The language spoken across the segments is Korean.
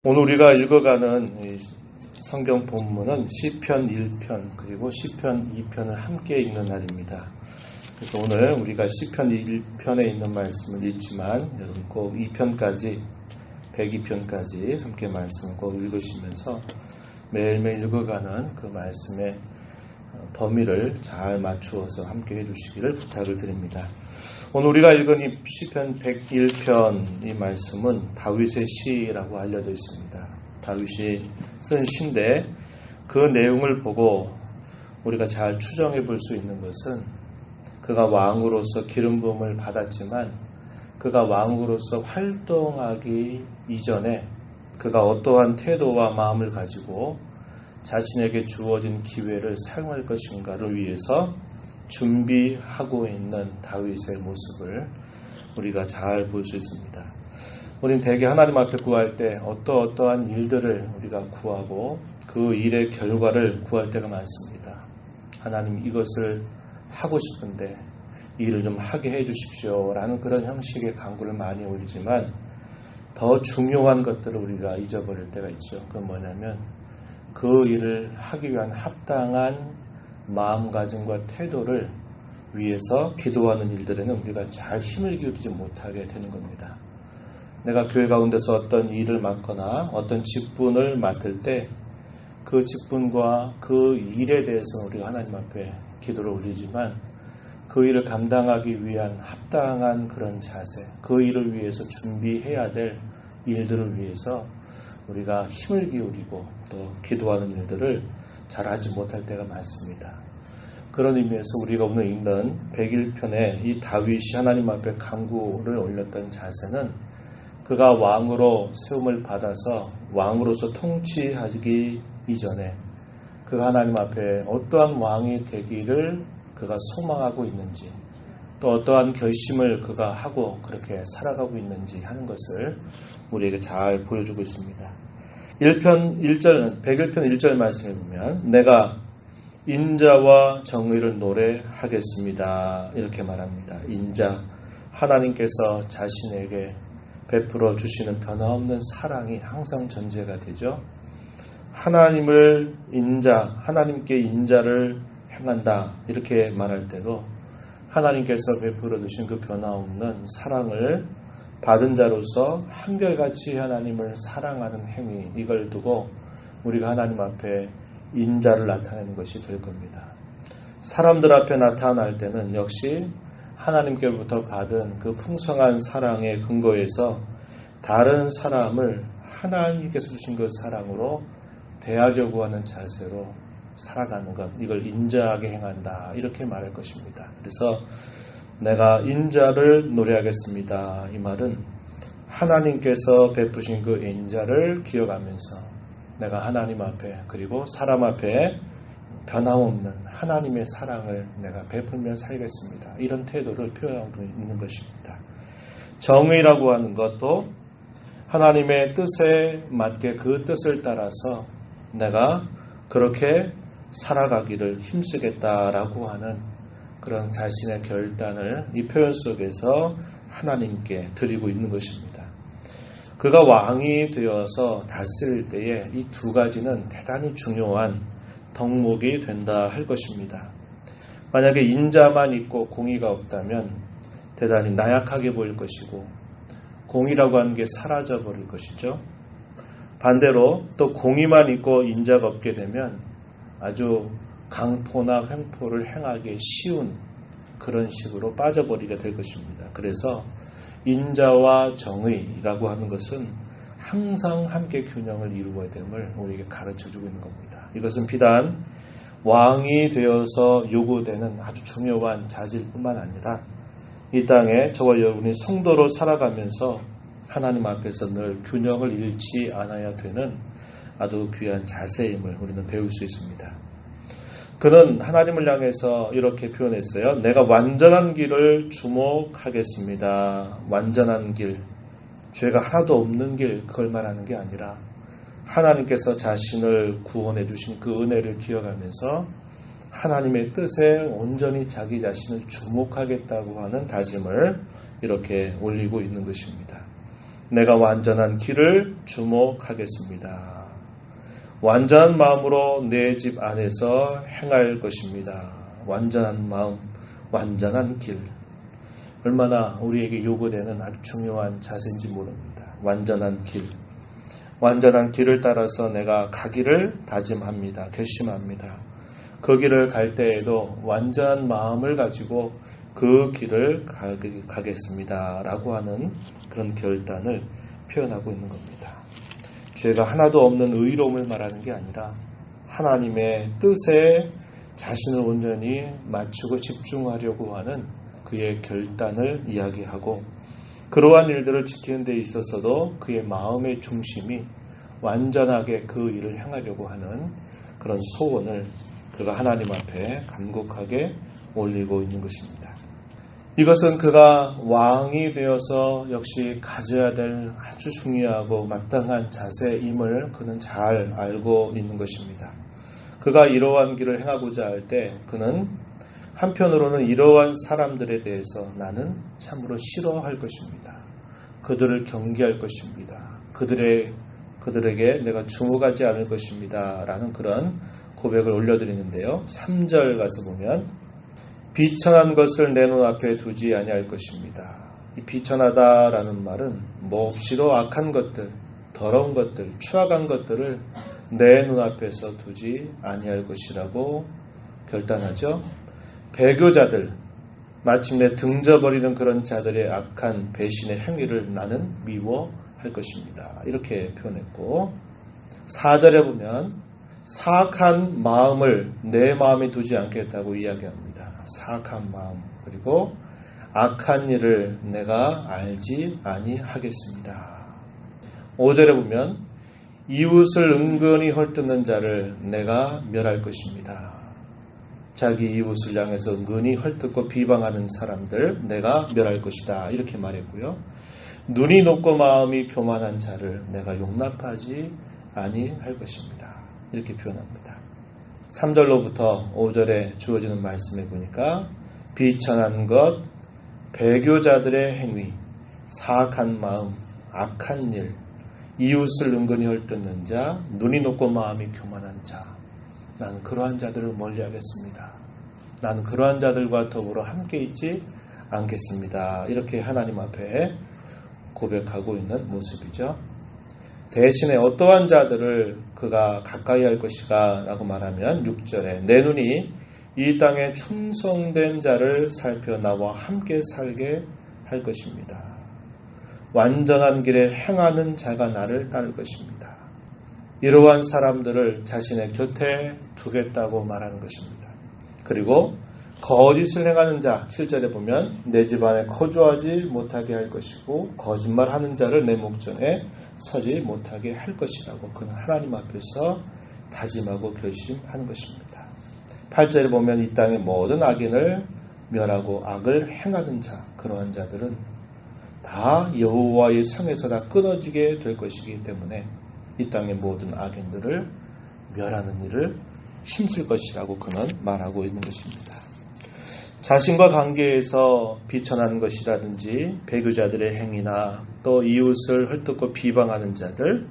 오늘 우리가 읽어가는 이 성경 본문은 시편 1편 그리고 시편 2편을 함께 읽는 날입니다. 그래서 오늘 우리가 시편 1편에 있는 말씀을 읽지만 여러분 꼭 2편까지 102편까지 함께 말씀을 꼭 읽으시면서 매일매일 읽어가는 그 말씀의 범위를 잘 맞추어서 함께 해주시기를 부탁을 드립니다. 오늘 우리가 읽은 이 시편 101편 이 말씀은 다윗의 시라고 알려져 있습니다. 다윗이 쓴 시인데 그 내용을 보고 우리가 잘 추정해 볼 수 있는 것은 그가 왕으로서 기름 부음을 받았지만 그가 왕으로서 활동하기 이전에 그가 어떠한 태도와 마음을 가지고 자신에게 주어진 기회를 사용할 것인가를 위해서 준비하고 있는 다윗의 모습을 우리가 잘 볼 수 있습니다. 우리는 대개 하나님 앞에 구할 때 어떠한 일들을 우리가 구하고 그 일의 결과를 구할 때가 많습니다. 하나님 이것을 하고 싶은데 이 일을 좀 하게 해 주십시오 라는 그런 형식의 간구를 많이 올리지만 더 중요한 것들을 우리가 잊어버릴 때가 있죠. 그건 뭐냐면 그 일을 하기 위한 합당한 마음가짐과 태도를 위해서 기도하는 일들에는 우리가 잘 힘을 기울이지 못하게 되는 겁니다. 내가 교회 가운데서 어떤 일을 맡거나 어떤 직분을 맡을 때 그 직분과 그 일에 대해서 우리가 하나님 앞에 기도를 올리지만 그 일을 감당하기 위한 합당한 그런 자세, 그 일을 위해서 준비해야 될 일들을 위해서 우리가 힘을 기울이고 또 기도하는 일들을 잘하지 못할 때가 많습니다. 그런 의미에서 우리가 오늘 읽는 101편에 이 다윗이 하나님 앞에 간구를 올렸던 자세는 그가 왕으로 세움을 받아서 왕으로서 통치하기 이전에 그가 하나님 앞에 어떠한 왕이 되기를 그가 소망하고 있는지 또 어떠한 결심을 그가 하고 그렇게 살아가고 있는지 하는 것을 우리에게 잘 보여주고 있습니다. 101편 1절 말씀에 보면 내가 인자와 정의를 노래하겠습니다. 이렇게 말합니다. 인자, 하나님께서 자신에게 베풀어 주시는 변함없는 사랑이 항상 전제가 되죠. 하나님께 인자를 행한다 이렇게 말할 때도 하나님께서 베풀어 주신 그 변함없는 사랑을 받은 자로서 한결같이 하나님을 사랑하는 행위 이걸 두고 우리가 하나님 앞에 인자를 나타내는 것이 될 겁니다. 사람들 앞에 나타날 때는 역시 하나님께로부터 받은 그 풍성한 사랑의 근거에서 다른 사람을 하나님께서 주신 그 사랑으로 대하려고 하는 자세로 살아가는 것 이걸 인자하게 행한다 이렇게 말할 것입니다. 그래서 내가 인자를 노래하겠습니다. 이 말은 하나님께서 베푸신 그 인자를 기억하면서 내가 하나님 앞에 그리고 사람 앞에 변함없는 하나님의 사랑을 내가 베풀며 살겠습니다. 이런 태도를 표현하고 있는 것입니다. 정의라고 하는 것도 하나님의 뜻에 맞게 그 뜻을 따라서 내가 그렇게 살아가기를 힘쓰겠다라고 하는 그런 자신의 결단을 이 표현 속에서 하나님께 드리고 있는 것입니다. 그가 왕이 되어서 다스릴 때에 이 두 가지는 대단히 중요한 덕목이 된다 할 것입니다. 만약에 인자만 있고 공의가 없다면 대단히 나약하게 보일 것이고 공의라고 하는 게 사라져버릴 것이죠. 반대로 또 공의만 있고 인자가 없게 되면 아주 강포나 횡포를 행하기 쉬운 그런 식으로 빠져버리게 될 것입니다. 그래서 인자와 정의라고 하는 것은 항상 함께 균형을 이루어야 됨을 우리에게 가르쳐주고 있는 겁니다. 이것은 비단 왕이 되어서 요구되는 아주 중요한 자질뿐만 아니라 이 땅에 저와 여러분이 성도로 살아가면서 하나님 앞에서 늘 균형을 잃지 않아야 되는 아주 귀한 자세임을 우리는 배울 수 있습니다. 그는 하나님을 향해서 이렇게 표현했어요. 내가 완전한 길을 주목하겠습니다. 완전한 길, 죄가 하나도 없는 길 그걸 말하는 게 아니라 하나님께서 자신을 구원해 주신 그 은혜를 기억하면서 하나님의 뜻에 온전히 자기 자신을 주목하겠다고 하는 다짐을 이렇게 올리고 있는 것입니다. 내가 완전한 길을 주목하겠습니다. 완전한 마음으로 내 집 안에서 행할 것입니다. 완전한 마음, 완전한 길. 얼마나 우리에게 요구되는 아주 중요한 자세인지 모릅니다. 완전한 길. 완전한 길을 따라서 내가 가기를 다짐합니다. 결심합니다. 그 길을 갈 때에도 완전한 마음을 가지고 그 길을 가겠습니다. 라고 하는 그런 결단을 표현하고 있는 겁니다. 죄가 하나도 없는 의로움을 말하는 게 아니라 하나님의 뜻에 자신을 온전히 맞추고 집중하려고 하는 그의 결단을 이야기하고 그러한 일들을 지키는 데 있어서도 그의 마음의 중심이 완전하게 그 일을 행하려고 하는 그런 소원을 그가 하나님 앞에 간곡하게 올리고 있는 것입니다. 이것은 그가 왕이 되어서 역시 가져야 될 아주 중요하고 마땅한 자세임을 그는 잘 알고 있는 것입니다. 그가 이러한 길을 행하고자 할 때 그는 한편으로는 이러한 사람들에 대해서 나는 참으로 싫어할 것입니다. 그들을 경계할 것입니다. 그들에게 내가 주목하지 않을 것입니다. 라는 그런 고백을 올려드리는데요. 3절 가서 보면 비천한 것을 내 눈앞에 두지 아니할 것입니다. 이 비천하다라는 말은 몹시도 악한 것들, 더러운 것들, 추악한 것들을 내 눈앞에서 두지 아니할 것이라고 결단하죠. 배교자들, 마침내 등져버리는 그런 자들의 악한 배신의 행위를 나는 미워할 것입니다. 이렇게 표현했고 4절에 보면 사악한 마음을 내 마음에 두지 않겠다고 이야기합니다. 사악한 마음 그리고 악한 일을 내가 알지 아니하겠습니다. 5절에 보면 이웃을 은근히 헐뜯는 자를 내가 멸할 것입니다. 자기 이웃을 향해서 은근히 헐뜯고 비방하는 사람들 내가 멸할 것이다. 이렇게 말했고요. 눈이 높고 마음이 교만한 자를 내가 용납하지 아니할 것입니다. 이렇게 표현합니다. 3절로부터 5절에 주어지는 말씀에 보니까 비천한 것, 배교자들의 행위, 사악한 마음, 악한 일, 이웃을 은근히 헐뜯는 자, 눈이 높고 마음이 교만한 자, 나는 그러한 자들을 멀리하겠습니다. 나는 그러한 자들과 더불어 함께 있지 않겠습니다. 이렇게 하나님 앞에 고백하고 있는 모습이죠. 대신에 어떠한 자들을 그가 가까이 할 것이가 라고 말하면 6절에 내 눈이 이 땅에 충성된 자를 살펴 나와 함께 살게 할 것입니다. 완전한 길에 행하는 자가 나를 따를 것입니다. 이러한 사람들을 자신의 곁에 두겠다고 말하는 것입니다. 그리고 거짓을 행하는 자 7절에 보면 내 집안에 거주하지 못하게 할 것이고 거짓말하는 자를 내 목전에 서지 못하게 할 것이라고 그는 하나님 앞에서 다짐하고 결심하는 것입니다. 8절에 보면 이 땅의 모든 악인을 멸하고 악을 행하는 자 그러한 자들은 다 여호와의 성에서 다 끊어지게 될 것이기 때문에 이 땅의 모든 악인들을 멸하는 일을 힘쓸 것이라고 그는 말하고 있는 것입니다. 자신과 관계에서 비천한 것이라든지 배교자들의 행위나 또 이웃을 헐뜯고 비방하는 자들,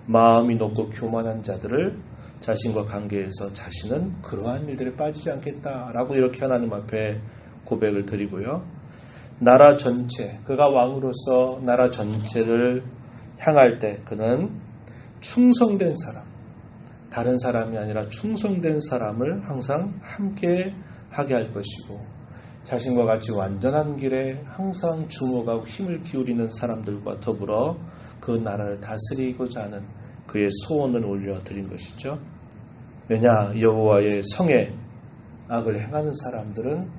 마음이 높고 교만한 자들을 자신과 관계에서 자신은 그러한 일들에 빠지지 않겠다라고 이렇게 하나님 앞에 고백을 드리고요. 나라 전체, 그가 왕으로서 나라 전체를 향할 때 그는 충성된 사람, 다른 사람이 아니라 충성된 사람을 항상 함께 하게 할 것이고 자신과 같이 완전한 길에 항상 주목하고 힘을 기울이는 사람들과 더불어 그 나라를 다스리고자 하는 그의 소원을 올려드린 것이죠. 왜냐 여호와의 성에 악을 행하는 사람들은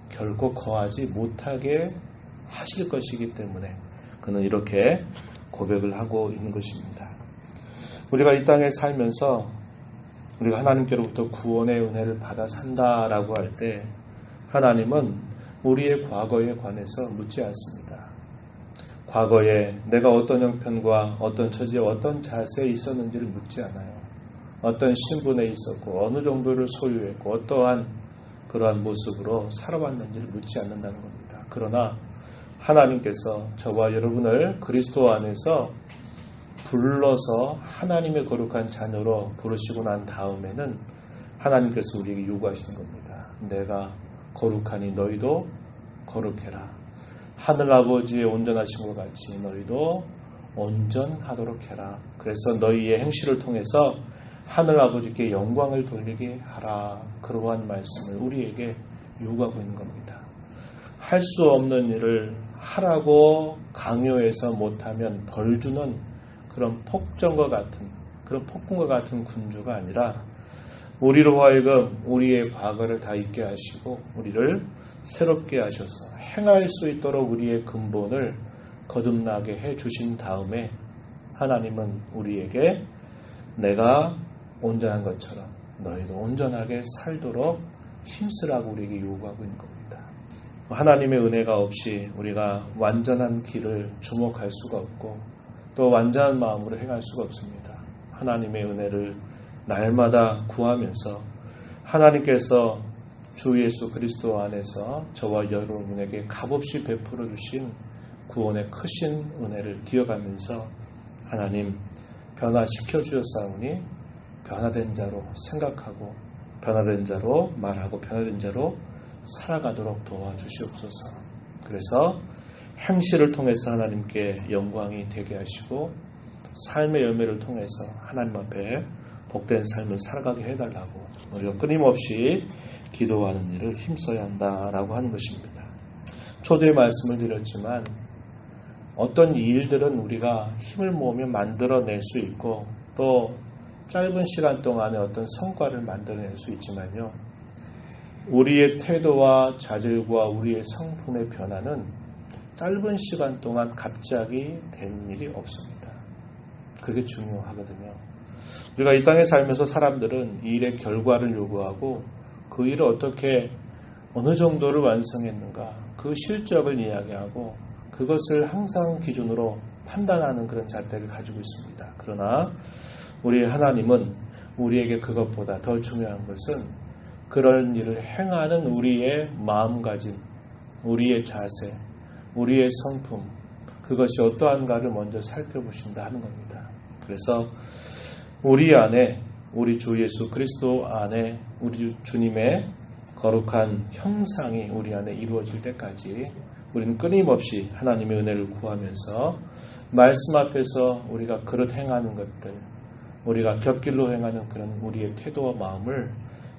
결코 거하지 못하게 하실 것이기 때문에 그는 이렇게 고백을 하고 있는 것입니다. 우리가 이 땅에 살면서 우리가 하나님께로부터 구원의 은혜를 받아 산다라고 할 때 하나님은 우리의 과거에 관해서 묻지 않습니다. 과거에 내가 어떤 형편과 어떤 처지에 어떤 자세에 있었는지를 묻지 않아요. 어떤 신분에 있었고 어느 정도를 소유했고 어떠한 그러한 모습으로 살아왔는지를 묻지 않는다는 겁니다. 그러나 하나님께서 저와 여러분을 그리스도 안에서 불러서 하나님의 거룩한 자녀로 부르시고 난 다음에는 하나님께서 우리에게 요구하시는 겁니다. 내가 거룩하니 너희도 거룩해라. 하늘아버지의 온전하심과 같이 너희도 온전하도록 해라. 그래서 너희의 행실을 통해서 하늘아버지께 영광을 돌리게 하라. 그러한 말씀을 우리에게 요구하고 있는 겁니다. 할 수 없는 일을 하라고 강요해서 못하면 벌 주는 그런 폭정과 같은, 그런 폭군과 같은 군주가 아니라 우리로 하여금 우리의 과거를 다 잊게 하시고 우리를 새롭게 하셔서 행할 수 있도록 우리의 근본을 거듭나게 해주신 다음에 하나님은 우리에게 내가 온전한 것처럼 너희도 온전하게 살도록 힘쓰라고 우리에게 요구하고 있는 겁니다. 하나님의 은혜가 없이 우리가 완전한 길을 주목할 수가 없고 또 완전한 마음으로 행할 수가 없습니다. 하나님의 은혜를 날마다 구하면서 하나님께서 주 예수 그리스도 안에서 저와 여러분에게 값없이 베풀어 주신 구원의 크신 은혜를 기억하면서 하나님 변화시켜 주셨사오니 변화된 자로 생각하고 변화된 자로 말하고 변화된 자로 살아가도록 도와주시옵소서. 그래서 행실을 통해서 하나님께 영광이 되게 하시고 삶의 열매를 통해서 하나님 앞에 복된 삶을 살아가게 해달라고 우리가 끊임없이 기도하는 일을 힘써야 한다라고 하는 것입니다. 초대의 말씀을 드렸지만 어떤 일들은 우리가 힘을 모으며 만들어낼 수 있고 또 짧은 시간 동안에 어떤 성과를 만들어낼 수 있지만요. 우리의 태도와 자질과 우리의 성품의 변화는 짧은 시간 동안 갑자기 된 일이 없습니다. 그게 중요하거든요. 우리가 이 땅에 살면서 사람들은 이 일의 결과를 요구하고 그 일을 어떻게 어느 정도를 완성했는가 그 실적을 이야기하고 그것을 항상 기준으로 판단하는 그런 잣대를 가지고 있습니다. 그러나 우리 하나님은 우리에게 그것보다 더 중요한 것은 그런 일을 행하는 우리의 마음가짐, 우리의 자세, 우리의 성품, 그것이 어떠한가를 먼저 살펴보신다 하는 겁니다. 그래서 우리 안에, 우리 주 예수 그리스도 안에 우리 주님의 거룩한 형상이 우리 안에 이루어질 때까지 우리는 끊임없이 하나님의 은혜를 구하면서 말씀 앞에서 우리가 그릇 행하는 것들, 우리가 곁길로 행하는 그런 우리의 태도와 마음을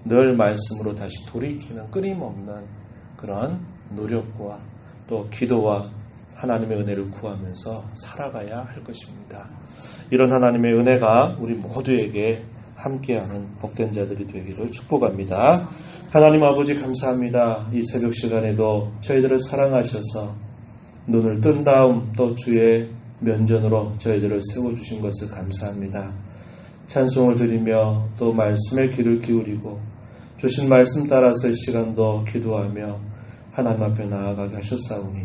늘 말씀으로 다시 돌이키는 끊임없는 그런 노력과 또 기도와 하나님의 은혜를 구하면서 살아가야 할 것입니다. 이런 하나님의 은혜가 우리 모두에게 함께하는 복된 자들이 되기를 축복합니다. 하나님 아버지 감사합니다. 이 새벽 시간에도 저희들을 사랑하셔서 눈을 뜬 다음 또 주의 면전으로 저희들을 세워주신 것을 감사합니다. 찬송을 드리며 또 말씀에 귀를 기울이고 주신 말씀 따라서 이 시간도 기도하며 하나님 앞에 나아가게 하셨사오니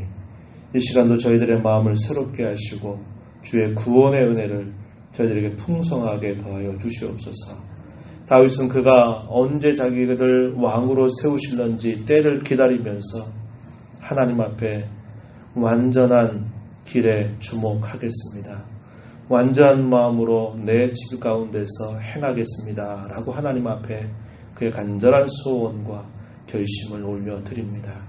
이 시간도 저희들의 마음을 새롭게 하시고 주의 구원의 은혜를 저희들에게 풍성하게 더하여 주시옵소서. 다윗은 그가 언제 자기를 왕으로 세우실런지 때를 기다리면서 하나님 앞에 완전한 길에 주목하겠습니다. 완전한 마음으로 내 집 가운데서 행하겠습니다. 라고 하나님 앞에 그의 간절한 소원과 결심을 올려드립니다.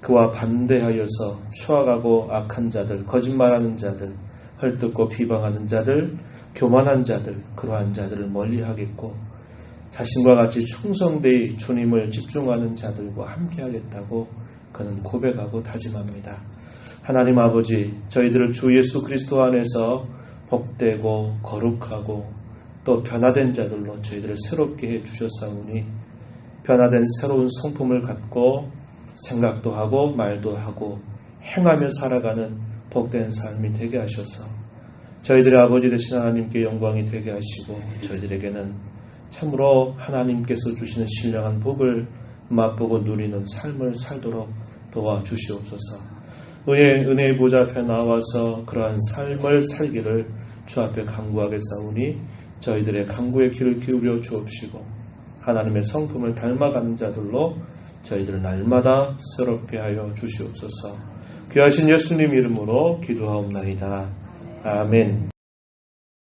그와 반대하여서 추악하고 악한 자들, 거짓말하는 자들, 헐뜯고 비방하는 자들, 교만한 자들, 그러한 자들을 멀리하겠고 자신과 같이 충성되이 주님을 집중하는 자들과 함께하겠다고 그는 고백하고 다짐합니다. 하나님 아버지, 저희들을 주 예수 그리스도 안에서 복되고 거룩하고 또 변화된 자들로 저희들을 새롭게 해주셨사오니 변화된 새로운 성품을 갖고 생각도 하고 말도 하고 행하며 살아가는 복된 삶이 되게 하셔서 저희들의 아버지 되신 하나님께 영광이 되게 하시고 저희들에게는 참으로 하나님께서 주시는 신령한 복을 맛보고 누리는 삶을 살도록 도와주시옵소서. 은혜의 보좌 앞에 나와서 그러한 삶을 살기를 주 앞에 간구하겠사오니 저희들의 간구의 귀를 기울여 주옵시고 하나님의 성품을 닮아가는 자들로 저희들을 날마다 새롭게 하여 주시옵소서. 귀하신 예수님 이름으로 기도하옵나이다. 아멘.